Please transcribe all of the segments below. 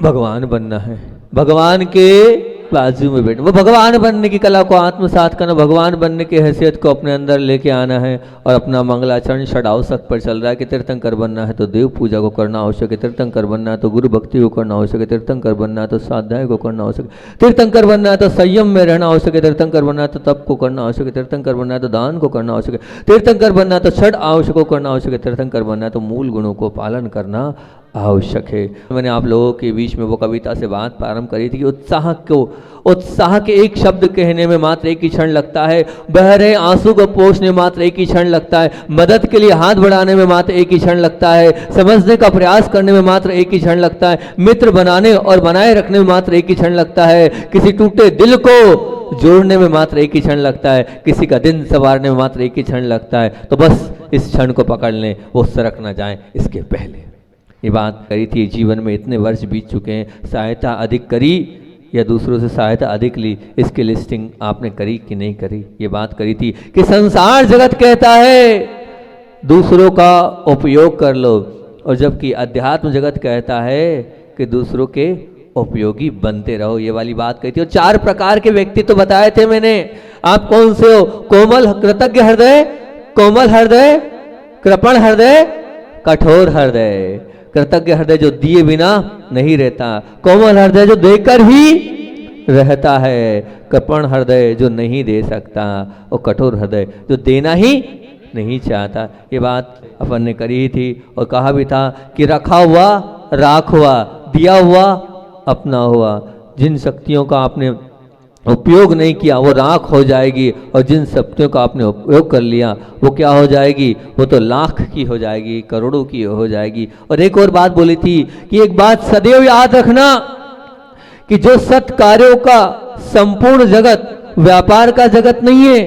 भगवान बनना है, भगवान के बाजू में बैठना, वो भगवान बनने की कला को आत्मसात करना, भगवान बनने की हैसियत को अपने अंदर लेके आना है। और अपना मंगलाचरण षडावसक पर चल रहा है कि तीर्थंकर बनना है तो देव पूजा को करना आवश्यक है, तीर्थंकर बनना है तो गुरु भक्ति को करना आवश्यक है, तीर्थंकर बनना है तो स्वाध्याय को करना आवश्यक है, तीर्थंकर बनना है तो संयम में रहना आवश्यक है, तीर्थंकर बनना है तो तप को करना आवश्यक है, तीर्थंकर बनना है तो दान को करना आवश्यक है, तीर्थंकर बनना है तो छठ आवश्यक को करना आवश्यक है, तीर्थंकर बनना है तो मूल गुणों को पालन करना आवश्यक है। मैंने आप लोगों के बीच में वो कविता से बात प्रारंभ करी थी कि उत्साह के एक शब्द कहने में मात्र एक ही क्षण लगता है, बह रहे आंसू को पोंछने मात्र एक ही क्षण लगता है, मदद के लिए हाथ बढ़ाने में मात्र एक ही क्षण लगता है, समझने का प्रयास करने में मात्र एक ही क्षण लगता है, मित्र बनाने और बनाए रखने में मात्र एक ही क्षण लगता है, किसी टूटे दिल को जोड़ने में मात्र एक ही क्षण लगता है, किसी का दिन संवारने में मात्र एक ही क्षण लगता है। तो बस इस क्षण को पकड़ लें, वो सरक ना जाए इसके पहले। ये बात करी थी, जीवन में इतने वर्ष बीत चुके हैं, सहायता अधिक करी या दूसरों से सहायता अधिक ली, इसकी लिस्टिंग आपने करी कि नहीं करी। ये बात करी थी कि संसार जगत कहता है दूसरों का उपयोग कर लो, और जबकि अध्यात्म जगत कहता है कि दूसरों के उपयोगी बनते रहो। ये वाली बात कही थी। और 4 प्रकार के व्यक्ति तो बताए थे मैंने, आप कौन से हो? कोमल कृतज्ञ हृदय, कोमल हृदय, कृपण हृदय, कठोर हृदय। कृतज्ञ हृदय जो दिए बिना नहीं रहता, कोमल हृदय जो देकर ही रहता है, कृपण हृदय जो नहीं दे सकता, और कठोर हृदय जो देना ही नहीं चाहता। ये बात अपन ने करी थी और कहा भी था कि रखा हुआ राख हुआ, दिया हुआ अपना हुआ। जिन शक्तियों का आपने उपयोग नहीं किया वो राख हो जाएगी, और जिन शक्तियों का आपने उपयोग कर लिया वो क्या हो जाएगी? वो तो लाख की हो जाएगी, करोड़ों की हो जाएगी। और एक और बात बोली थी कि एक बात सदैव याद रखना कि जो सत् कार्यों का संपूर्ण जगत व्यापार का जगत नहीं है,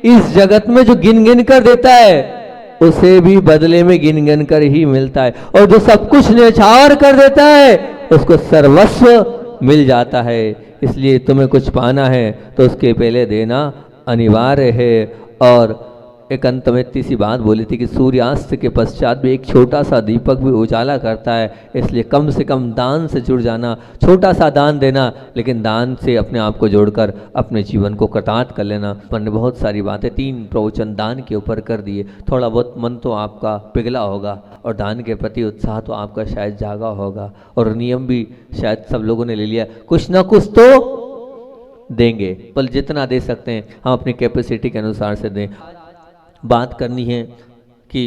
इस जगत में जो गिन गिन कर देता है उसे भी बदले में गिन गिन कर ही मिलता है, और जो सब कुछ न्यौछावर कर देता है उसको सर्वस्व मिल जाता है। इसलिए तुम्हें कुछ पाना है तो उसके पहले देना अनिवार्य है। और एक अंत में इतनी सी बात बोली थी कि सूर्यास्त के पश्चात भी एक छोटा सा दीपक भी उजाला करता है, इसलिए कम से कम दान से जुड़ जाना, छोटा सा दान देना, लेकिन दान से अपने आप को जोड़कर अपने जीवन को कृतार्थ कर लेना। मैंने बहुत सारी बातें 3 प्रवचन दान के ऊपर कर दिए। थोड़ा बहुत मन तो आपका पिघला होगा और दान के प्रति उत्साह तो आपका शायद जागा होगा, और नियम भी शायद सब लोगों ने ले लिया, कुछ ना कुछ तो देंगे, पर जितना दे सकते हैं हम अपनी कैपेसिटी के अनुसार से दें। बात करनी है कि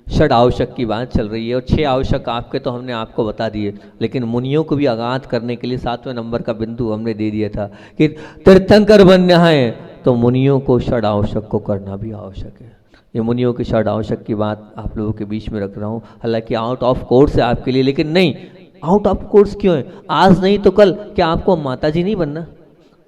षड आवश्यक की बात चल रही है, और 6 आवश्यक आपके तो हमने आपको बता दिए, लेकिन मुनियों को भी आगात करने के लिए 7वें नंबर का बिंदु हमने दे दिया था कि तीर्थंकर बनना है तो मुनियों को षड आवश्यक को करना भी आवश्यक है। ये मुनियों की षड आवश्यक की बात आप लोगों के बीच में रख रहा हूँ, हालांकि आउट ऑफ कोर्स है आपके लिए, लेकिन नहीं, आउट ऑफ कोर्स क्यों है? आज नहीं तो कल क्या आपको माता जी नहीं बनना?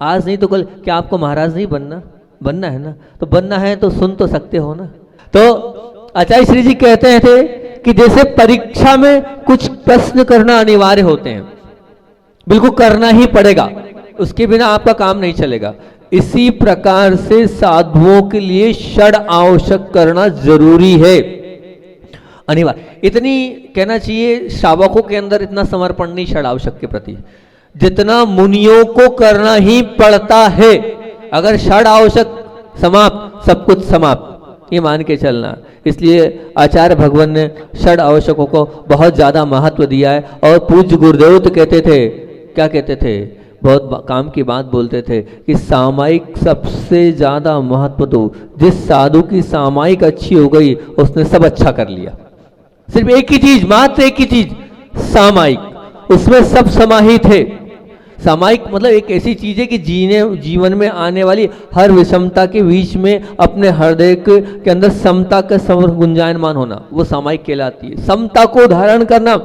आज नहीं तो कल क्या आपको महाराज नहीं बनना? बनना है ना, तो बनना है तो सुन तो सकते हो ना। तो आचार्य श्री जी कहते थे कि जैसे परीक्षा में कुछ प्रश्न करना अनिवार्य होते हैं, बिल्कुल करना ही पड़ेगा, उसके बिना आपका काम नहीं चलेगा, इसी प्रकार से साधुओं के लिए षड आवश्यक करना जरूरी है, अनिवार्य। इतनी कहना चाहिए श्रावकों के अंदर इतना समर्पण नहीं षड आवश्यक के प्रति, जितना मुनियों को करना ही पड़ता है। अगर षड आवश्यक समाप्त, सब कुछ समाप्त, ये मान के चलना। इसलिए आचार्य भगवान ने षड आवश्यकों को बहुत ज्यादा महत्व दिया है। और पूज्य गुरुदेव तो कहते थे, क्या कहते थे, बहुत काम की बात बोलते थे कि सामायिक सबसे ज्यादा महत्व दो। जिस साधु की सामायिक अच्छी हो गई उसने सब अच्छा कर लिया। सिर्फ एक ही चीज, मात्र एक ही चीज, सामायिक, उसमें सब समाहित है। सामायिक मतलब एक ऐसी चीज है कि जीवन में आने वाली हर विषमता के बीच में अपने हृदय के अंदर समता का गुंजायमान होना, वो सामायिक कहलाती है। समता को धारण करना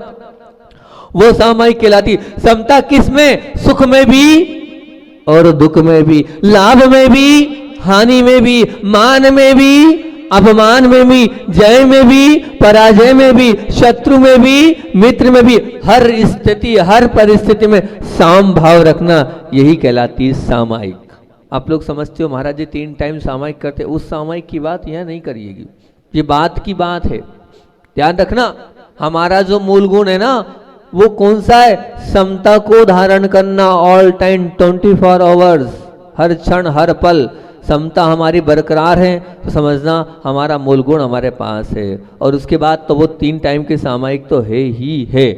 वो सामायिक कहलाती है। समता किस में? सुख में भी और दुख में भी, लाभ में भी, हानि में भी, मान में भी, अपमान में भी, जय में भी, पराजय में भी, शत्रु में भी, मित्र में भी, हर स्थिति हर परिस्थिति में साम भाव रखना, यही कहलाती है सामायिक। आप लोग समझते हो महाराज जी 3 टाइम सामायिक करते, उस सामायिक की बात यह नहीं करिएगी, ये बात की बात है, ध्यान रखना। हमारा जो मूल गुण है ना, वो कौन सा है? समता को धारण करना, ऑल टाइम 24 आवर्स, हर क्षण हर पल समता हमारी बरकरार है, तो समझना हमारा मूल गुण हमारे पास है। और उसके बाद तो वो 3 टाइम के सामायिक तो है ही है।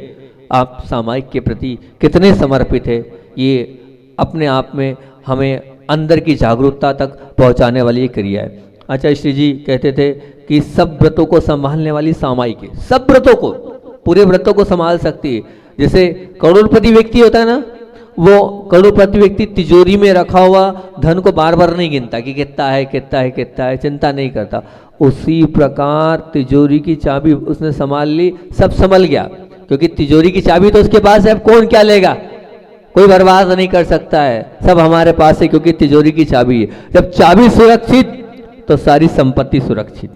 आप सामायिक के प्रति कितने समर्पित है, ये अपने आप में हमें अंदर की जागरूकता तक पहुंचाने वाली ये क्रिया है। आचार्य श्री जी कहते थे कि सब व्रतों को संभालने वाली सामायिक है, सब व्रतों को, पूरे व्रतों को संभाल सकती है। जैसे करोड़पति व्यक्ति होता है ना, वो करोड़पति व्यक्ति तिजोरी में रखा हुआ धन को बार बार नहीं गिनता कि कितना है कितना है कितना है, चिंता नहीं करता। उसी प्रकार तिजोरी की चाबी उसने संभाल ली, सब संभल गया, क्योंकि तिजोरी की चाबी तो उसके पास है, अब कौन क्या लेगा, कोई बर्बाद नहीं कर सकता है, सब हमारे पास है, क्योंकि तिजोरी की चाबी है। जब चाबी सुरक्षित तो सारी संपत्ति सुरक्षित।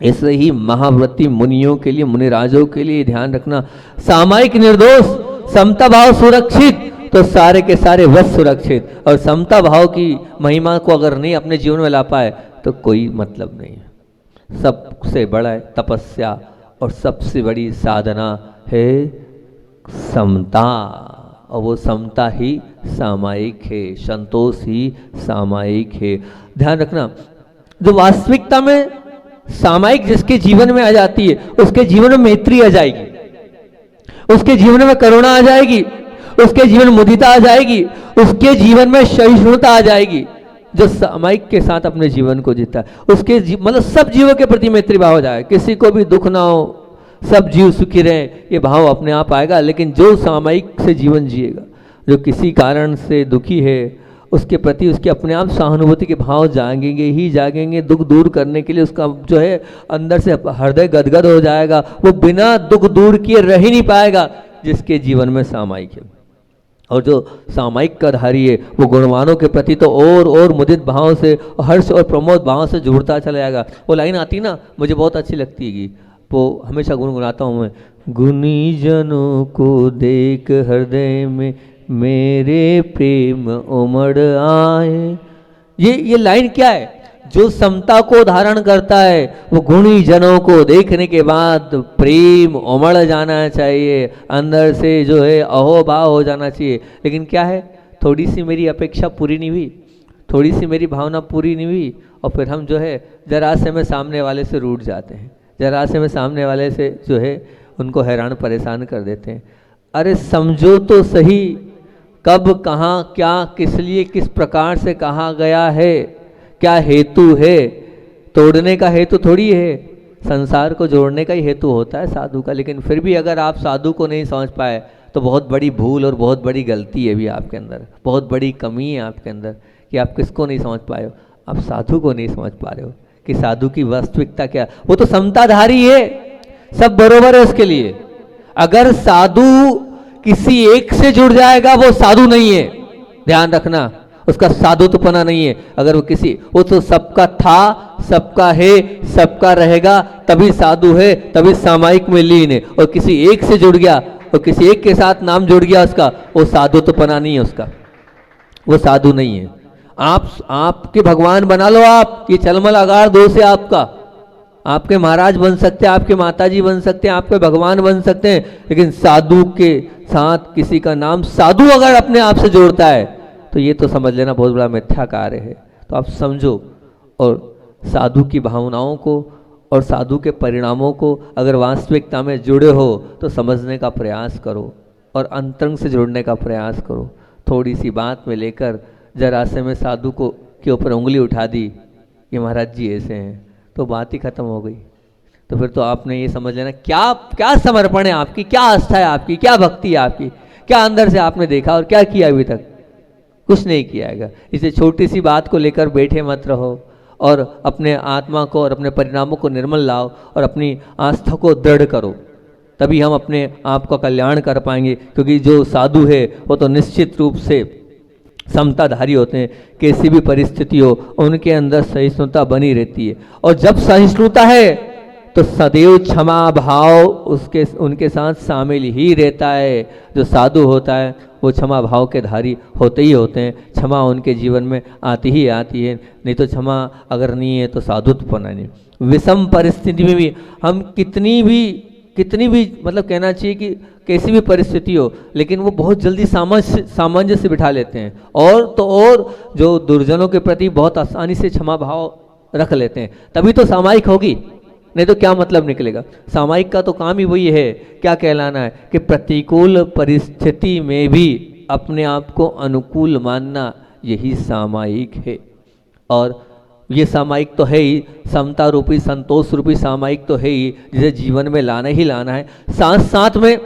ऐसे ही महाव्रती मुनियों के लिए, मुनिराजों के लिए ध्यान रखना, सामायिक निर्दोष, समता भाव सुरक्षित तो सारे के सारे वश सुरक्षित। और समता भाव की महिमा को अगर नहीं अपने जीवन में ला पाए तो कोई मतलब नहीं है। सबसे बड़ा है तपस्या और सबसे बड़ी साधना है समता, और वो समता ही सामायिक है, संतोष ही सामायिक है। ध्यान रखना, जो वास्तविकता में सामायिक जिसके जीवन में आ जाती है, उसके जीवन में मैत्री आ जाएगी, उसके जीवन में करुणा आ जाएगी, उसके जीवन में मुदिता आ जाएगी, उसके जीवन में सहिष्णुता आ जाएगी। जो सामायिक के साथ अपने जीवन को जीता है, उसके मतलब सब जीवों के प्रति मैत्री भाव हो जाए, किसी को भी दुख ना हो, सब जीव सुखी रहे, ये भाव अपने आप आएगा। लेकिन जो सामायिक से जीवन जिएगा, जो किसी कारण से दुखी है, उसके प्रति उसके अपने आप सहानुभूति के भाव जागेंगे ही जागेंगे। दुख दूर करने के लिए उसका जो है अंदर से हृदय गदगद हो जाएगा, वो बिना दुख दूर किए रह ही नहीं पाएगा जिसके जीवन में सामायिक है। और जो सामायिक का धारी है, वो गुणवानों के प्रति तो और मुदित भाव से, हर्ष और प्रमोद भाव से जुड़ता चला जाएगा। वो लाइन आती ना, मुझे बहुत अच्छी लगती है, वो हमेशा गुनगुनाता हूँ मैं, गुनी जनों को देख हृदय में मेरे प्रेम उमड़ आए। ये लाइन क्या है? जो समता को धारण करता है वो गुणी जनों को देखने के बाद प्रेम उमड़ जाना चाहिए, अंदर से जो है अहोभाव हो जाना चाहिए। लेकिन क्या है, थोड़ी सी मेरी अपेक्षा पूरी नहीं हुई, थोड़ी सी मेरी भावना पूरी नहीं हुई, और फिर हम जो है जरा से में सामने वाले से रूठ जाते हैं, जरा से में सामने वाले से जो है उनको हैरान परेशान कर देते हैं। अरे समझो तो सही, कब कहाँ क्या किस लिए किस प्रकार से कहा गया है, क्या हेतु है। तोड़ने का हेतु थोड़ी है, संसार को जोड़ने का ही हेतु होता है साधु का। लेकिन फिर भी अगर आप साधु को नहीं समझ पाए तो बहुत बड़ी भूल और बहुत बड़ी गलती है भी आपके अंदर, बहुत बड़ी कमी है आपके अंदर कि आप किसको नहीं समझ पाए हो, आप साधु को नहीं समझ पा रहे हो कि साधु की वास्तविकता क्या। वो तो समताधारी है, सब बरोबर है उसके लिए। अगर साधु किसी एक से जुड़ जाएगा वो साधु नहीं है, ध्यान रखना, उसका साधुत्वपना नहीं है। अगर वो तो सबका था, सबका है, सबका रहेगा, तभी साधु है, तभी सामायिक में लीन है। और किसी एक से जुड़ गया और किसी एक के साथ नाम जुड़ गया उसका, वो साधुत्वपना नहीं है उसका, वो साधु नहीं है। आपके भगवान बना लो आप, ये चलमल अगार दोष है आपका। आपके महाराज बन सकते हैं, आपके माताजी बन सकते हैं, आपके भगवान बन सकते हैं, लेकिन साधु के साथ किसी का नाम साधु अगर अपने आप से जोड़ता है तो ये तो समझ लेना बहुत बड़ा मिथ्या कार्य है। तो आप समझो, और साधु की भावनाओं को और साधु के परिणामों को अगर वास्तविकता में जुड़े हो तो समझने का प्रयास करो और अंतरंग से जुड़ने का प्रयास करो। थोड़ी सी बात में लेकर जरा से में साधु को के ऊपर उंगली उठा दी कि महाराज जी ऐसे हैं, तो बात ही खत्म हो गई। तो फिर तो आपने ये समझ लेना क्या क्या समर्पण है आपकी, क्या आस्था है आपकी, क्या भक्ति है आपकी, क्या अंदर से आपने देखा और क्या किया अभी तक, कुछ नहीं किया है। इसे छोटी सी बात को लेकर बैठे मत रहो और अपने आत्मा को और अपने परिणामों को निर्मल लाओ और अपनी आस्था को दृढ़ करो, तभी हम अपने आप का कल्याण कर पाएंगे। क्योंकि जो साधु है वो तो निश्चित रूप से समताधारी होते हैं, कैसी भी परिस्थिति हो उनके अंदर सहिष्णुता बनी रहती है। और जब सहिष्णुता है तो सदैव क्षमा भाव उनके साथ शामिल ही रहता है। जो साधु होता है वो क्षमा भाव के धारी होते ही होते हैं, क्षमा उनके जीवन में आती ही आती है। नहीं तो क्षमा अगर नहीं है तो साधुत्वपना नहीं। विषम परिस्थिति में भी हम कितनी भी कितनी भी मतलब कहना चाहिए कि कैसी भी परिस्थिति हो, लेकिन वो बहुत जल्दी सामंजस्य बिठा लेते हैं, और तो और जो दुर्जनों के प्रति बहुत आसानी से क्षमा भाव रख लेते हैं। तभी तो सामायिक होगी, नहीं तो क्या मतलब निकलेगा। सामायिक का तो काम ही वही है, क्या कहलाना है कि प्रतिकूल परिस्थिति में भी अपने आप को अनुकूल मानना, यही सामायिक है। और ये सामायिक तो है ही, समता रूपी संतोष रूपी सामायिक तो है ही, जिसे जीवन में लाना ही लाना है। साथ साथ में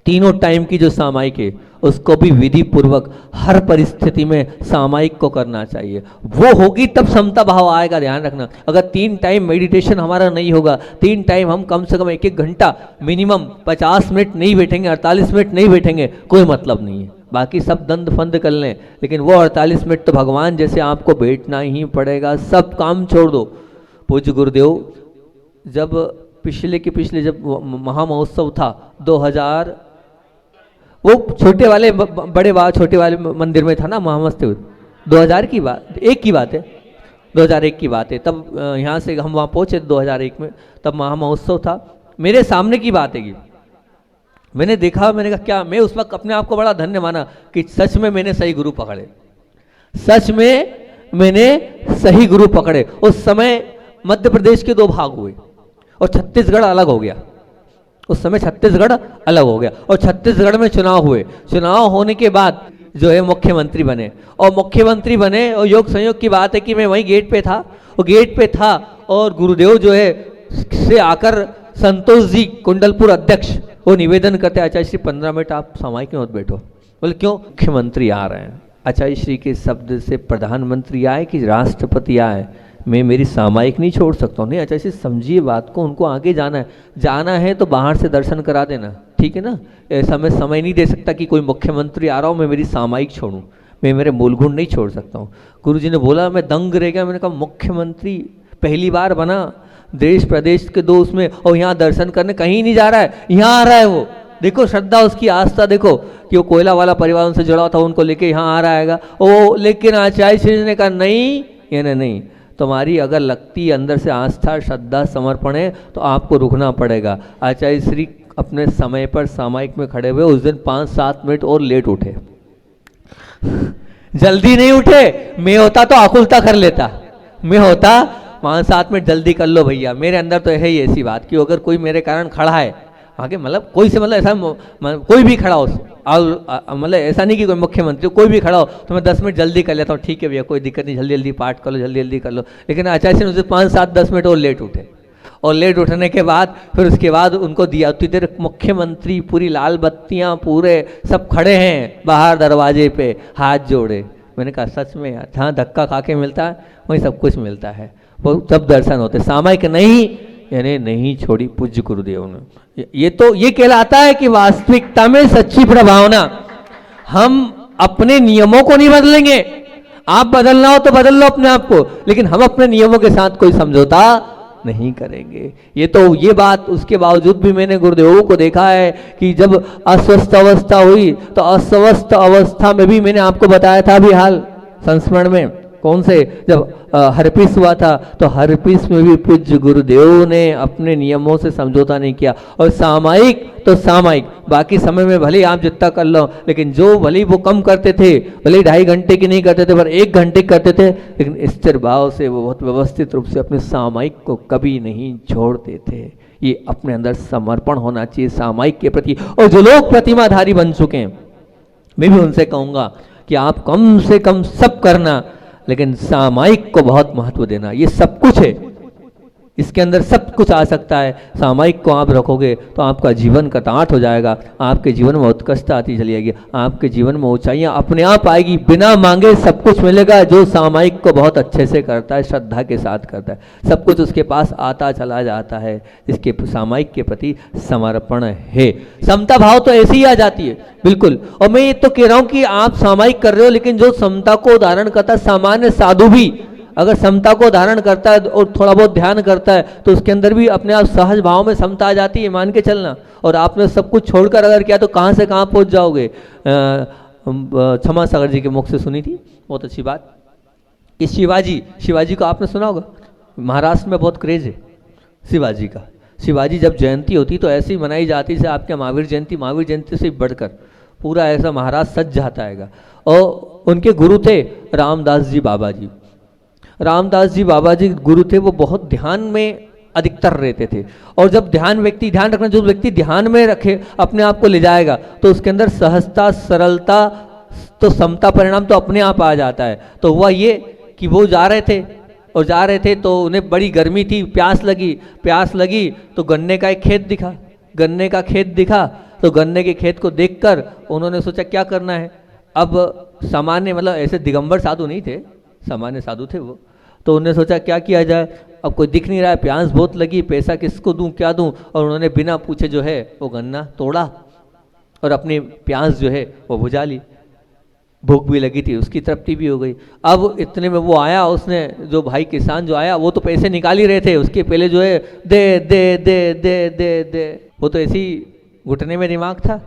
तीनों टाइम की जो सामायिक है उसको भी विधि पूर्वक हर परिस्थिति में सामायिक को करना चाहिए। वो होगी तब समता भाव आएगा, ध्यान रखना। अगर 3 टाइम मेडिटेशन हमारा नहीं होगा, 3 टाइम हम कम से कम 1-1 घंटा मिनिमम 50 मिनट नहीं बैठेंगे, 48 मिनट नहीं बैठेंगे, कोई मतलब नहीं है। बाकी सब दंड फंद कर लें, लेकिन वो 48 मिनट तो भगवान जैसे आपको बैठना ही पड़ेगा। सब काम छोड़ दो। पूज्य गुरुदेव जब पिछले जब महामहोत्सव था 2000, वो छोटे वाले छोटे वाले मंदिर में था ना महामहोत्सव, 2000 की बात, 1 की बात है, 2001 की बात है। तब यहाँ से हम वहाँ पहुँचे 2001 में, तब महामहोत्सव था। मेरे सामने की बात है कि मैंने देखा, मैंने कहा क्या, मैं उस वक्त अपने आप को बड़ा धन्य माना कि सच में मैंने सही गुरु पकड़े, सच में मैंने सही गुरु पकड़े। उस समय मध्य प्रदेश के 2 भाग हुए और छत्तीसगढ़ अलग हो गया। उस समय छत्तीसगढ़ अलग हो गया और छत्तीसगढ़ में चुनाव हुए। चुनाव होने के बाद जो है मुख्यमंत्री बने, और मुख्यमंत्री बने, और योग संयोग की बात है कि मैं वहीं गेट पे था, वो गेट पे था, और गुरुदेव जो है से आकर संतोष जी कुंडलपुर अध्यक्ष वो निवेदन करते, आचार्य श्री 15 मिनट आप सामायिक में मत बैठो। बोले क्यों? मुख्यमंत्री आ रहे हैं। आचार्य श्री के शब्द से प्रधानमंत्री आए कि राष्ट्रपति आए, मैं मेरी सामायिक नहीं छोड़ सकता हूँ। नहीं आचार्य श्री समझिए बात को, उनको आगे जाना है तो बाहर से दर्शन करा देना, ठीक है ना। ऐसा मैं समय नहीं दे सकता कि कोई मुख्यमंत्री आ रहा हूँ मैं मेरी सामायिक छोड़ूं, मैं मेरे मूल गुण नहीं छोड़ सकता हूँ। गुरु जी ने बोला, मैं दंग रह गया। मैंने कहा मुख्यमंत्री पहली बार बना, देश प्रदेश के 2 उसमें, और यहाँ दर्शन करने कहीं नहीं जा रहा है, यहाँ आ रहा है। वो देखो श्रद्धा, उसकी आस्था देखो कि वो कोयला वाला परिवार उनसे जुड़ा था, उनको लेके यहाँ आ रहा है। वो लेकिन आचार्य श्री ने कहा नहीं, ये नहीं, तुम्हारी अगर लगती अंदर से आस्था श्रद्धा समर्पण है तो आपको रुकना पड़ेगा। आचार्य श्री अपने समय पर सामायिक में खड़े हुए, उस दिन 5-7 मिनट और लेट उठे, जल्दी नहीं उठे। मैं होता तो आकुलता कर लेता, मैं होता 5-7 मिनट जल्दी कर लो भैया। मेरे अंदर तो है ही ऐसी बात कि अगर कोई मेरे कारण खड़ा है आगे, मतलब कोई से, मतलब ऐसा कोई भी खड़ा हो, मतलब ऐसा नहीं कि कोई मुख्यमंत्री, कोई भी खड़ा हो तो मैं 10 मिनट जल्दी कर लेता हूँ, ठीक है भैया कोई दिक्कत नहीं, जल्दी जल्दी पाठ कर लो, जल्दी जल्दी कर लो। लेकिन आचार्य से 5-7-10 मिनट और लेट उठे, और लेट उठने के बाद फिर उसके बाद उनको दिया। उतनी देर मुख्यमंत्री, पूरी लाल बत्तियाँ, पूरे सब खड़े हैं बाहर दरवाजे पे, हाथ जोड़े। मैंने कहा सच में यार, जहाँ धक्का खा के मिलता है वहीं सब कुछ मिलता है, वो सब दर्शन होते। सामायिक नहीं, यानी नहीं छोड़ी पूज्य गुरुदेव ने। ये तो ये कहलाता है कि वास्तविकता में सच्ची प्रभावना। हम अपने नियमों को नहीं बदलेंगे, आप बदलना हो तो बदल लो अपने आप को, लेकिन हम अपने नियमों के साथ कोई समझौता नहीं करेंगे। ये बात उसके बावजूद भी मैंने गुरुदेवों को देखा है कि जब अस्वस्थ अवस्था हुई तो अस्वस्थ अवस्था में भी मैंने आपको बताया था अभी हाल संस्मरण में, कौन से, जब हरपिस हुआ था तो हरपिस में भी पूज्य गुरुदेव ने अपने नियमों से समझौता नहीं किया। और सामायिक तो सामायिक, बाकी समय में भले आप जितना कर लो, लेकिन जो भले वो कम करते थे, भले 2.5 घंटे की नहीं करते थे पर 1 घंटे करते थे, लेकिन स्थिर भाव से वो बहुत व्यवस्थित रूप से अपने सामायिक को कभी नहीं छोड़ते थे। ये अपने अंदर समर्पण होना चाहिए सामायिक के प्रति। और जो लोग प्रतिमाधारी बन चुके हैं, मैं भी उनसे कहूँगा कि आप कम से कम सब करना, लेकिन सामायिक को बहुत महत्व देना। ये सब कुछ है, इसके अंदर सब कुछ आ सकता है। सामायिक को आप रखोगे तो आपका जीवन कटाट हो जाएगा, आपके जीवन में उत्कृष्टता आती चली जाएगी, आपके जीवन में ऊंचाइयां अपने आप आएगी, बिना मांगे सब कुछ मिलेगा। जो सामायिक को बहुत अच्छे से करता है, श्रद्धा के साथ करता है, सब कुछ उसके पास आता चला जाता है, इसके सामायिक के प्रति समर्पण है। समता भाव तो ऐसे ही आ जाती है, बिल्कुल। और मैं ये तो कह रहा हूँ कि आप सामायिक कर रहे हो, लेकिन जो समता को धारण करता है, सामान्य साधु भी अगर समता को धारण करता है और थोड़ा बहुत ध्यान करता है तो उसके अंदर भी अपने आप सहज भाव में समता आ जाती है, मान के चलना। और आपने सब कुछ छोड़कर अगर किया तो कहाँ से कहाँ पहुँच जाओगे। क्षमा सागर जी के मुख से सुनी थी बहुत अच्छी बात कि शिवाजी को आपने सुना होगा, महाराष्ट्र में बहुत क्रेज है शिवाजी का। शिवाजी जब जयंती होती तो ऐसी मनाई जाती जैसे आपके महावीर जयंती से बढ़कर पूरा ऐसा महाराज सज जाता है। और उनके गुरु थे रामदास जी बाबा जी। रामदास जी बाबा जी गुरु थे, वो बहुत ध्यान में अधिकतर रहते थे। और जब ध्यान रखना, जो व्यक्ति ध्यान में रखे अपने आप को ले जाएगा तो उसके अंदर सहजता, सरलता, तो समता परिणाम तो अपने आप आ जाता है। तो हुआ ये कि वो जा रहे थे तो उन्हें बड़ी गर्मी थी, प्यास लगी तो गन्ने का खेत दिखा। तो गन्ने के खेत को देखकर उन्होंने सोचा क्या करना है। अब सामान्य मतलब ऐसे दिगंबर साधु नहीं थे, सामान्य साधु थे वो। तो उन्होंने सोचा क्या किया जाए, अब कोई दिख नहीं रहा है, प्यास बहुत लगी, पैसा किसको दूं, क्या दूं। और उन्होंने बिना पूछे जो है वो गन्ना तोड़ा और अपनी प्यास जो है वो बुझा ली। भूख भी लगी थी, उसकी तृप्ति भी हो गई। अब इतने में वो आया, उसने जो भाई किसान जो आया वो तो पैसे निकाल ही रहे थे, उसके पहले जो है दे दे दे दे दे दे, वो तो ऐसी घुटने में दिमाग था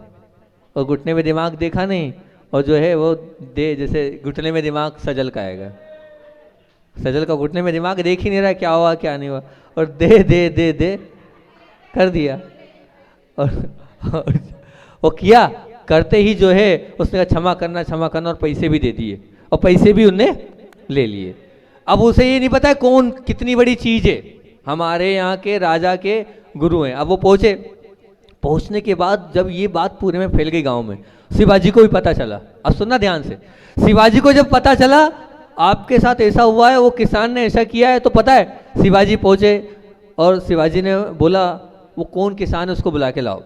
और घुटने में दिमाग देखा नहीं, और जो है वो दे, जैसे घुटने में दिमाग सजल का आएगा, सजल का घुटने में दिमाग देख ही नहीं रहा क्या हुआ क्या नहीं हुआ, और दे दे दे दे कर दिया। और वो किया, करते ही जो है उसने कहा क्षमा करना और पैसे भी दे दिए, और पैसे भी उनने ले लिए। अब उसे ये नहीं पता है कौन कितनी बड़ी चीज है, हमारे यहाँ के राजा के गुरु हैं। अब वो पहुंचने के बाद जब ये बात पूरे में फैल गई गांव में, शिवाजी को भी पता चला। अब सुनना ध्यान से, शिवाजी को जब पता चला आपके साथ ऐसा हुआ है, वो किसान ने ऐसा किया है, तो पता है शिवाजी पहुंचे और शिवाजी ने बोला वो कौन किसान है उसको बुला के लाओ।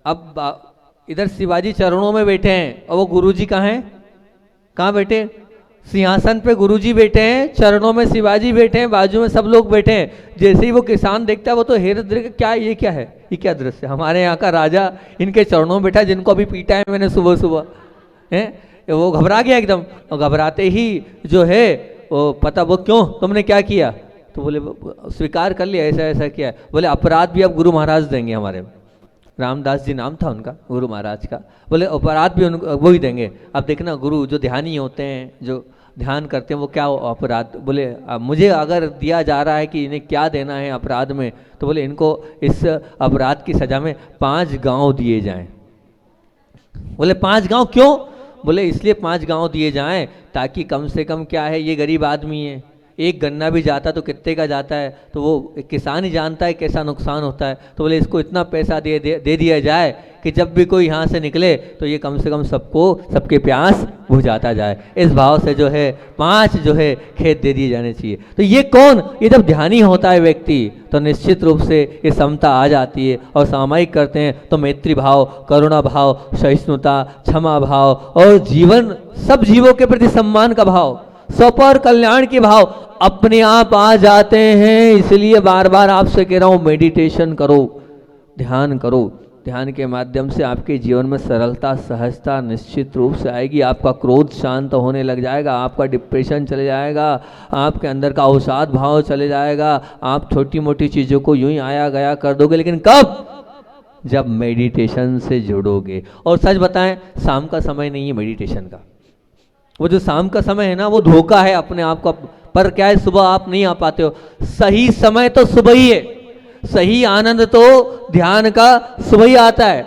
अब इधर शिवाजी चरणों में बैठे हैं और वो गुरुजी कहाँ हैं, कहाँ बैठे, सिंहासन पे गुरुजी बैठे हैं, चरणों में शिवाजी बैठे हैं, बाजू में सब लोग बैठे हैं। जैसे ही वो किसान देखता है वो तो हैरत, क्या ये क्या है, ये क्या दृश्य, हमारे यहाँ का राजा इनके चरणों में बैठा जिनको अभी पीटा है मैंने सुबह सुबह है। वो घबरा गया एकदम, और घबराते ही जो है वो पता, वो क्यों, तुमने क्या किया, तो बोले स्वीकार कर लिया ऐसा ऐसा किया। बोले अपराध भी अब गुरु महाराज देंगे, हमारे रामदास जी नाम था उनका गुरु महाराज का। बोले अपराध भी उनको वो ही देंगे। अब देखना गुरु जो ध्यानी होते हैं, जो ध्यान करते हैं, वो क्या अपराध, बोले मुझे अगर दिया जा रहा है कि इन्हें क्या देना है अपराध में, तो बोले इनको इस अपराध की सजा में 5 गांव दिए जाएं। बोले 5 गांव क्यों, बोले इसलिए 5 गांव दिए जाएं ताकि कम से कम क्या है, ये गरीब आदमी है, एक गन्ना भी जाता तो कितने का जाता है, तो वो किसान ही जानता है कैसा नुकसान होता है। तो बोले इसको इतना पैसा दे दिया जाए कि जब भी कोई यहाँ से निकले तो ये कम से कम सबके प्यास बुझाता जाए। इस भाव से जो है 5 जो है खेत दे दिए जाने चाहिए। तो ये कौन, ये जब ध्यानी होता है व्यक्ति तो निश्चित रूप से ये समता आ जाती है। और सामायिक करते हैं तो मैत्री भाव, करुणा भाव, सहिष्णुता, क्षमा भाव और जीवन, सब जीवों के प्रति सम्मान का भाव, स्वपर कल्याण के भाव अपने आप आ जाते हैं। इसलिए बार बार आपसे कह रहा हूं मेडिटेशन करो, ध्यान करो। ध्यान के माध्यम से आपके जीवन में सरलता, सहजता निश्चित रूप से आएगी। आपका क्रोध शांत होने लग जाएगा, आपका डिप्रेशन चले जाएगा, आपके अंदर का अवसाद भाव चले जाएगा। आप छोटी मोटी चीज़ों को यूं ही आया गया कर दोगे, लेकिन कब, जब मेडिटेशन से जुड़ोगे। और सच बताएं, शाम का समय नहीं है मेडिटेशन का। वो जो शाम का समय है ना, वो धोखा है अपने आप का। पर क्या है, सुबह आप नहीं आ पाते हो। सही समय तो सुबह ही है, सही आनंद तो ध्यान का सुबह ही आता है।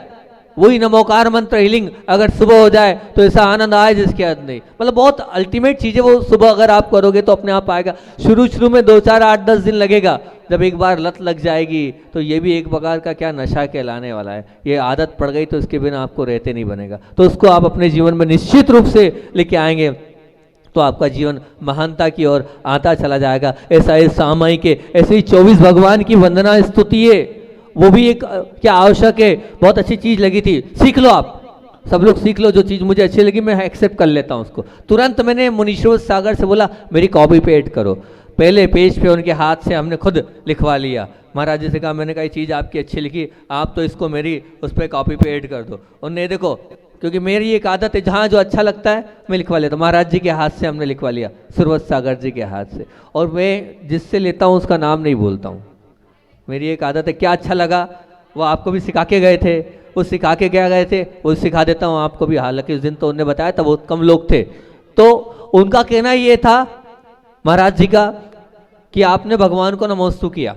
वही नमोकार मंत्र हीलिंग अगर सुबह हो जाए तो ऐसा आनंद आए जिसके अंत नहीं। मतलब बहुत अल्टीमेट चीज़ है वो, सुबह अगर आप करोगे तो अपने आप आएगा। शुरू में 2, 4, 8, 10 दिन लगेगा, जब एक बार लत लग जाएगी तो ये भी एक प्रकार का क्या नशा कहलाने वाला है। ये आदत पड़ गई तो इसके बिना आपको रहते नहीं बनेगा। तो उसको आप अपने जीवन में निश्चित रूप से लेके आएंगे तो आपका जीवन महानता की ओर आता चला जाएगा। ऐसा इस सामाई के ऐसे ही 24 भगवान की वंदना स्तुति है, वो भी एक क्या आवश्यक है। बहुत अच्छी चीज लगी थी, सीख लो आप, सब लोग सीख लो। जो चीज़ मुझे अच्छी लगी मैं एक्सेप्ट कर लेता हूँ उसको। तुरंत मैंने मुनीश्वर सागर से बोला मेरी कॉपी पे ऐड करो। पहले पेज पे उनके हाथ से हमने खुद लिखवा लिया। महाराज जी से कहा, मैंने कहा ये चीज़ आपकी अच्छी लिखी, आप तो इसको मेरी उस पर कॉपी पे ऐड कर दो। उन्होंने देखो, क्योंकि मेरी एक आदत है जहाँ जो अच्छा लगता है मैं लिखवा लेता हूँ। महाराज जी के हाथ से हमने लिखवा लिया, सुरवत सागर जी के हाथ से। और मैं जिससे लेता हूँ उसका नाम नहीं बोलता हूँ। मेरी एक आदत है, क्या अच्छा लगा वो आपको भी सिखा के गए थे, वो सिखा के क्या गए थे वो सिखा देता हूँ आपको भी। हालांकि उस दिन तो उन्होंने बताया था बहुत कम लोग थे। तो उनका कहना ये था महाराज जी का कि आपने भगवान को नमोस्तु किया,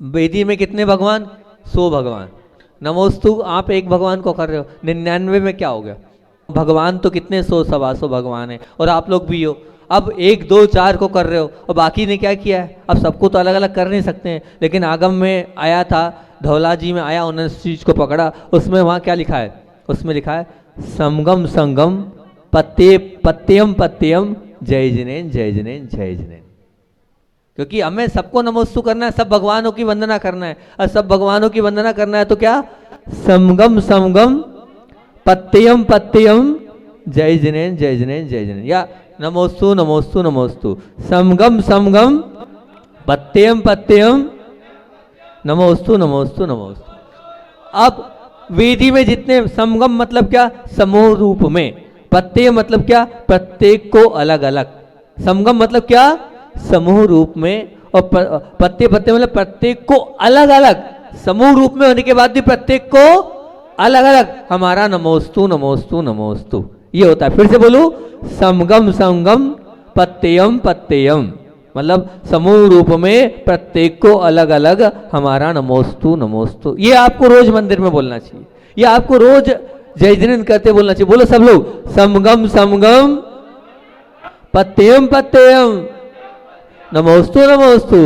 वेदी में कितने भगवान? 100 भगवान। नमोस्तु आप एक भगवान को कर रहे हो, 99 में क्या हो गया? भगवान तो कितने 100 सवा 100 भगवान है, और आप लोग भी हो। अब 1 2 4 को कर रहे हो, और बाकी ने क्या किया है? अब सबको तो अलग अलग कर नहीं सकते हैं, लेकिन आगम में आया था, धौला जी में आया, उन्होंने इस चीज को पकड़ा। उसमें वहाँ क्या लिखा है? उसमें लिखा है समगम संगम पत्यम पत्यम जय जिनेन जय जिनेन जय जिनेन। क्योंकि हमें सबको नमोस्तु करना है, सब भगवानों की वंदना करना है, और सब भगवानों की वंदना करना है तो क्या? समगम समगम पत्यम पत्यम जय जिनेन जय जिनेन जय जिनेन, या नमोस्तु नमोस्तु नमोस्तु, समगम समगम पत्यम पत्यम नमोस्तु नमोस्तु नमोस्तु। अब वेदी में जितने, समगम मतलब क्या? समूह रूप में। पत्ते मतलब क्या? प्रत्येक को अलग अलग। समगम मतलब क्या? समूह रूप में। और पत्ते पत्ते मतलब प्रत्येक को अलग अलग, समूह रूप में होने के बाद भी प्रत्येक को अलग अलग हमारा नमोस्तु नमोस्तु नमोस्तु ये होता है। फिर से बोलूं, समगम समगम पत्यम पत्यम, मतलब समूह रूप में प्रत्येक को अलग अलग हमारा नमोस्तु नमोस्तु। ये आपको रोज मंदिर में बोलना चाहिए, ये आपको रोज जय जिनेन करते बोलना चाहिए। बोलो सब लोग, समगम समगम पत्यम पत्यम नमोस्तु नमोस्तु।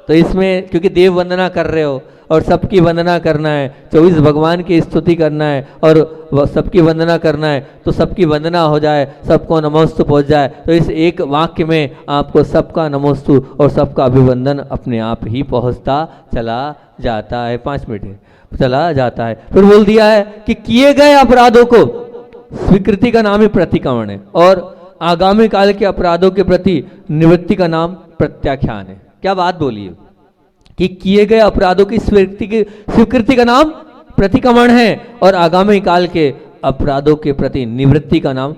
तो इसमें क्योंकि देव वंदना कर रहे हो और सबकी वंदना करना है, 24 भगवान की स्तुति करना है और सबकी वंदना करना है, तो सबकी वंदना हो जाए, सबको नमोस्तु पहुंच जाए, तो इस एक वाक्य में आपको सबका नमोस्तु और सबका अभिवंदन अपने आप ही पहुंचता चला जाता है। 5 मिनट चला जाता है। फिर बोल दिया है कि किए गए अपराधों को स्वीकृति का नाम ही प्रतिक्रमण है, और आगामी काल के अपराधों के प्रति निवृत्ति का नाम प्रत्याख्यान है। क्या बात बोली है कि किए गए अपराधों की स्वीकृति का नाम प्रतिक्रमण है, और आगामी काल के अपराधों के प्रति निवृत्ति का नाम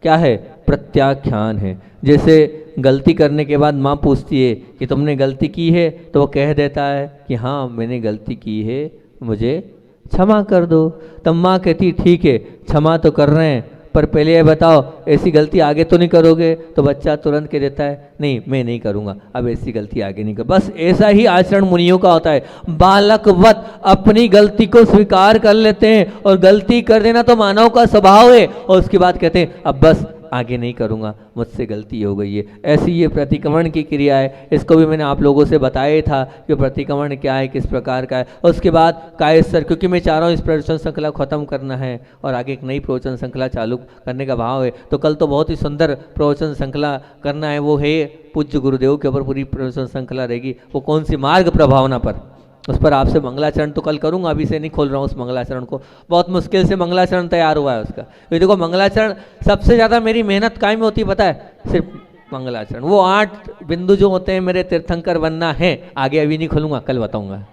क्या है? प्रत्याख्यान है। जैसे गलती करने के बाद माँ पूछती है कि तुमने गलती की है, तो वो कह देता है कि हाँ मैंने गलती की है, मुझे क्षमा कर दो। तब माँ कहती ठीक है क्षमा तो कर रहे हैं, पर पहले ये बताओ ऐसी गलती आगे तो नहीं करोगे? तो बच्चा तुरंत कह देता है नहीं मैं नहीं करूँगा, अब ऐसी गलती आगे नहीं कर। बस ऐसा ही आचरण मुनियों का होता है, बालकवत अपनी गलती को स्वीकार कर लेते हैं, और गलती कर देना तो मानव का स्वभाव है, और उसके बाद कहते हैं अब बस आगे नहीं करूँगा, मुझसे गलती हो गई है। ऐसी ये प्रतिक्रमण की क्रिया है। इसको भी मैंने आप लोगों से बताया था कि प्रतिक्रमण क्या है, किस प्रकार का है। उसके बाद कायस्तर, क्योंकि मैं चाह रहा हूँ इस प्रवचन श्रृंखला खत्म करना है और आगे एक नई प्रवचन श्रृंखला चालू करने का भाव है, तो कल तो बहुत ही सुंदर प्रवचन श्रृंखला करना है, वो है पूज्य गुरुदेव के ऊपर पूरी प्रवचन श्रृंखला रहेगी। वो कौन सी? मार्ग प्रभावना पर। उस पर आपसे मंगलाचरण तो कल करूंगा, अभी से नहीं खोल रहा हूँ उस मंगलाचरण को, बहुत मुश्किल से मंगलाचरण तैयार हुआ है उसका। ये देखो मंगलाचरण सबसे ज़्यादा मेरी मेहनत काय में होती है पता है? सिर्फ मंगलाचरण। वो 8 बिंदु जो होते हैं मेरे तीर्थंकर बनना है, आगे अभी नहीं खोलूंगा, कल बताऊंगा।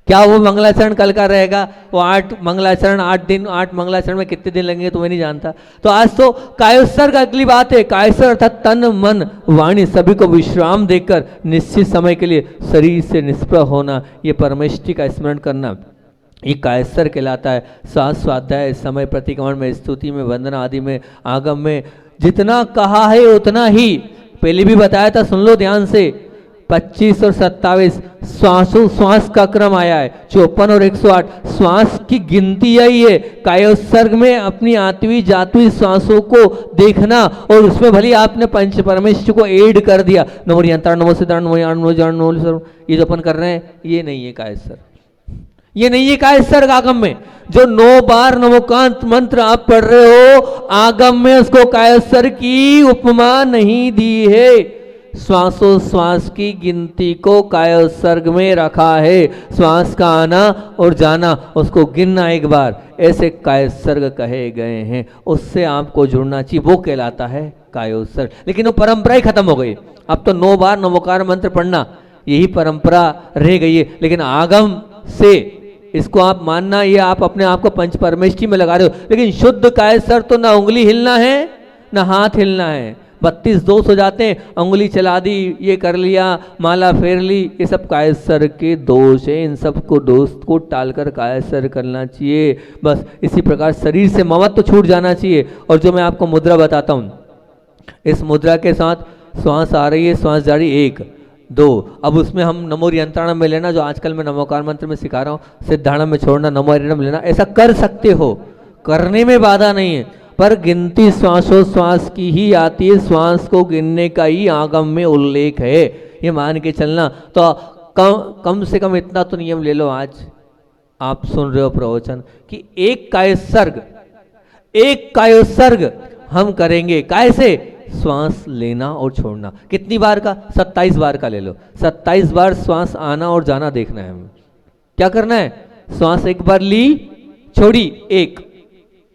क्या वो मंगलाचरण कल का रहेगा? वो 8 मंगलाचरण 8 दिन, 8 मंगलाचरण में कितने दिन लगेंगे तो मैं नहीं जानता। तो आज तो कायोत्सर्ग का अगली बात है। कायोत्सर्ग अर्थात तन मन वाणी सभी को विश्राम देकर निश्चित समय के लिए शरीर से निष्प्रह होना, ये परमेष्टि का स्मरण करना, ये कायस्तर कहलाता है। श्वास स्वाध्याय, समय प्रतिक्रमण में, स्तुति में, वंदना आदि में, आगम में जितना कहा है उतना ही, पहले भी बताया था, सुन लो ध्यान से। 25 और 27 श्वास का क्रम आया है, 54 और 108 श्वास की गिनती आई है। कायोत्सर्ग में अपनी आठवीं जातवीं श्वासों को देखना, और उसमें भले आपने पंच परमेश्वर को ऐड कर दिया, नमो यंत्र नमो सिद्धार्थ नमो नमो जान नमो, ये जो अपन कर रहे हैं ये नहीं है कायस्तर, ये नहीं है कायस्तर आगम में। जो 9 बार नमोकांत मंत्र आप पढ़ रहे हो, आगम में उसको कायस्तर की उपमा नहीं दी है। श्वासोश्वास की गिनती को कायोत्सर्ग में रखा है। श्वास का आना और जाना उसको गिनना एक बार, ऐसे कायोत्सर्ग कहे गए हैं। उससे आपको जुड़ना चाहिए, वो कहलाता है कायोत्सर्ग। लेकिन वो परंपरा ही खत्म हो गई। अब तो 9 बार नमोकार मंत्र पढ़ना यही परंपरा रह गई है। लेकिन आगम से इसको आप मानना, ये आप अपने आप को पंच परमेष्टि में लगा रहे हो। लेकिन शुद्ध कायस्तर तो ना उंगली हिलना है ना हाथ हिलना है। 32 दोष हो जाते हैं, उंगली चला दी, ये कर लिया, माला फेर ली, ये सब कायस्तर के दोष है। इन सब को दोष को टालकर कायस्तर करना चाहिए। बस इसी प्रकार शरीर से ममत्व तो छूट जाना चाहिए। और जो मैं आपको मुद्रा बताता हूँ, इस मुद्रा के साथ श्वास आ रही है, श्वास जा रही, 1 दो। अब उसमें हम नमो यंत्रणम में लेना, जो आजकल मैं नमोकार मंत्र में सिखा रहा हूँ, सिद्धाणम में छोड़ना, नमो हरिणम लेना, ऐसा कर सकते हो, करने में बाधा नहीं है, पर गिनती श्वासोश्वास की ही आती है, श्वास को गिनने का ही आगम में उल्लेख है, ये मान के चलना। तो कम से कम इतना तो नियम ले लो, आज आप सुन रहे हो प्रवचन कि एक कायोत्सर्ग हम करेंगे, कैसे? श्वास लेना और छोड़ना। कितनी बार का? 27 बार का ले लो, 27 बार श्वास आना और जाना देखना है हमें। क्या करना है? श्वास एक बार ली, छोड़ी, एक,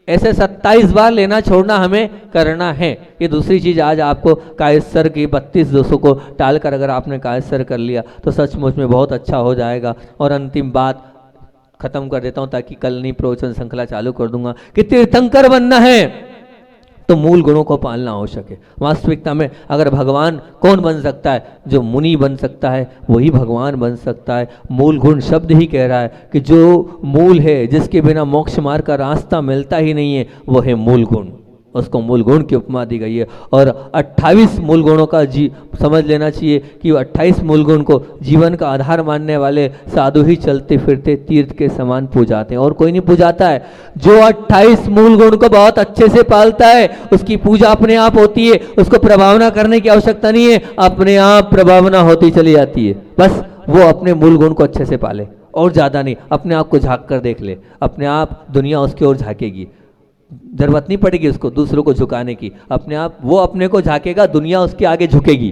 ऐसे 27 बार लेना छोड़ना हमें करना है। ये दूसरी चीज, आज आपको कायस्तर की 32 दोषों को टालकर अगर आपने कायस्तर कर लिया तो सचमुच में बहुत अच्छा हो जाएगा। और अंतिम बात खत्म कर देता हूं, ताकि कल नहीं प्रवचन श्रृंखला चालू कर दूंगा, कि तीर्थंकर बनना है तो मूल गुणों को पालना आवश्यक है। वास्तविकता में अगर भगवान कौन बन सकता है? जो मुनि बन सकता है वही भगवान बन सकता है। मूल गुण शब्द ही कह रहा है कि जो मूल है, जिसके बिना मोक्ष मार्ग का रास्ता मिलता ही नहीं है, वो है मूल गुण। उसको मूल गुण की उपमा दी गई है। और 28 मूल गुणों का समझ लेना चाहिए कि 28 मूल गुण को जीवन का आधार मानने वाले साधु ही चलते फिरते तीर्थ के समान पूजाते हैं, और कोई नहीं पूजाता है। जो 28 मूल गुण को बहुत अच्छे से पालता है उसकी पूजा अपने आप होती है, उसको प्रभावना करने की आवश्यकता नहीं है, अपने आप प्रभावना होती चली जाती है। बस वो अपने मूल गुण को अच्छे से पाले और ज़्यादा नहीं। अपने आप को झांक कर देख ले, अपने आप दुनिया उसकी ओर झांकेगी, जरूरत नहीं पड़ेगी उसको दूसरों को झुकाने की। अपने आप वो अपने को झांकेगा, दुनिया उसके आगे झुकेगी।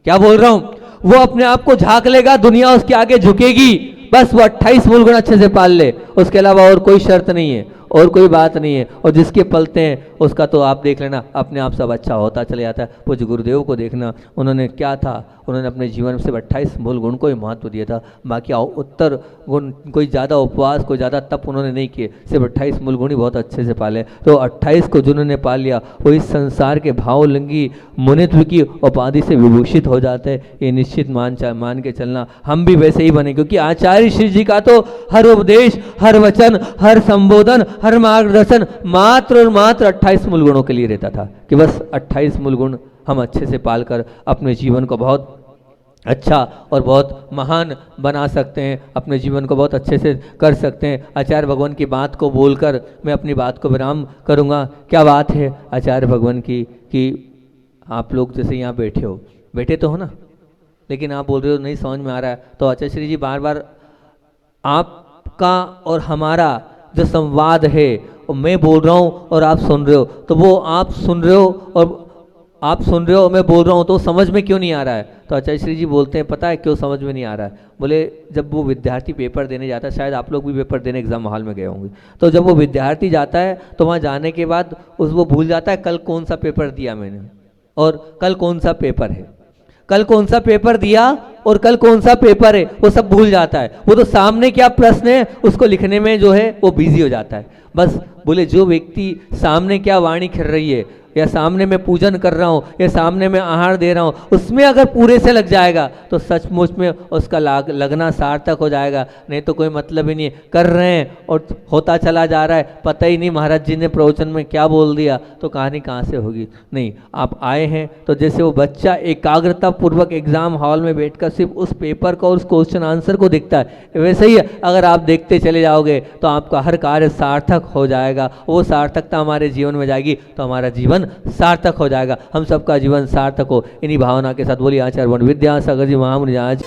क्या बोल रहा हूं? वो अपने आप को झांक लेगा, दुनिया उसके आगे झुकेगी। बस वो 28 मूल गुण अच्छे से पाल ले, उसके अलावा और कोई शर्त नहीं है, और कोई बात नहीं है। और जिसके पलते हैं उसका तो आप देख लेना, अपने आप सब अच्छा होता चले जाता है। पूज्य गुरुदेव को देखना, उन्होंने क्या था, उन्होंने अपने जीवन में सिर्फ 28 मूल गुण को ही महत्व दिया था। बाकी उत्तर गुण, कोई ज़्यादा उपवास, कोई ज़्यादा तप उन्होंने नहीं किए, सिर्फ 28 मूल गुण ही बहुत अच्छे से पाले। तो 28 को जिन्होंने पा लिया वो इस संसार के भावलिंगी मुनित्व की उपाधि से विभूषित हो जाते हैं। ये निश्चित मान के चलना, हम भी वैसे ही बने, क्योंकि आचार्य श्री जी का तो हर उपदेश, हर वचन, हर संबोधन, हर मार्गदर्शन मात्र और मात्र 28 मूल गुणों के लिए रहता था, कि बस 28 मूल गुण हम अच्छे से पालकर अपने जीवन को बहुत अच्छा और बहुत महान बना सकते हैं, अपने जीवन को बहुत अच्छे से कर सकते हैं। आचार्य भगवान की बात को बोलकर मैं अपनी बात को विराम करूंगा। क्या बात है आचार्य भगवान की, कि आप लोग जैसे यहाँ बैठे तो हो ना, लेकिन आप बोल रहे हो नहीं समझ में आ रहा है, तो आचार्य श्री जी बार बार आपका और हमारा जो संवाद है, और मैं बोल रहा हूँ और आप सुन रहे हो, तो वो आप सुन रहे हो और मैं बोल रहा हूँ, तो समझ में क्यों नहीं आ रहा है? तो आचार्य श्री जी बोलते हैं, पता है क्यों समझ में नहीं आ रहा है? बोले जब वो विद्यार्थी पेपर देने जाता है, शायद आप लोग भी पेपर देने एग्जाम हॉल में गए होंगे, तो जब वो विद्यार्थी जाता है तो वहाँ जाने के बाद वो भूल जाता है कल कौन सा पेपर दिया मैंने, और कल कौन सा पेपर है, कल कौन सा पेपर दिया और कल कौन सा पेपर है, वो सब भूल जाता है। वो तो सामने क्या प्रश्न है उसको लिखने में जो है वो बिजी हो जाता है। बस बोले जो व्यक्ति सामने क्या वाणी खिर रही है, या सामने मैं पूजन कर रहा हूँ, या सामने मैं आहार दे रहा हूँ, उसमें अगर पूरे से लग जाएगा तो सचमुच में उसका लगना सार्थक हो जाएगा। नहीं तो कोई मतलब ही नहीं है, कर रहे हैं और होता चला जा रहा है, पता ही नहीं महाराज जी ने प्रवचन में क्या बोल दिया, तो कहानी कहाँ से होगी। नहीं, आप आए हैं तो जैसे वो बच्चा एकाग्रता पूर्वक एग्जाम हॉल में बैठकर सिर्फ उस पेपर को और उस क्वेश्चन आंसर को देखता है, वैसे ही अगर आप देखते चले जाओगे तो आपका हर कार्य सार्थक हो जाएगा। वो सार्थकता हमारे जीवन में जाएगी तो हमारा जीवन सार्थक हो जाएगा, हम सबका जीवन सार्थक हो। इन्हीं भावना के साथ बोलिए आचार्य विद्यासागर जी महामुनि आज।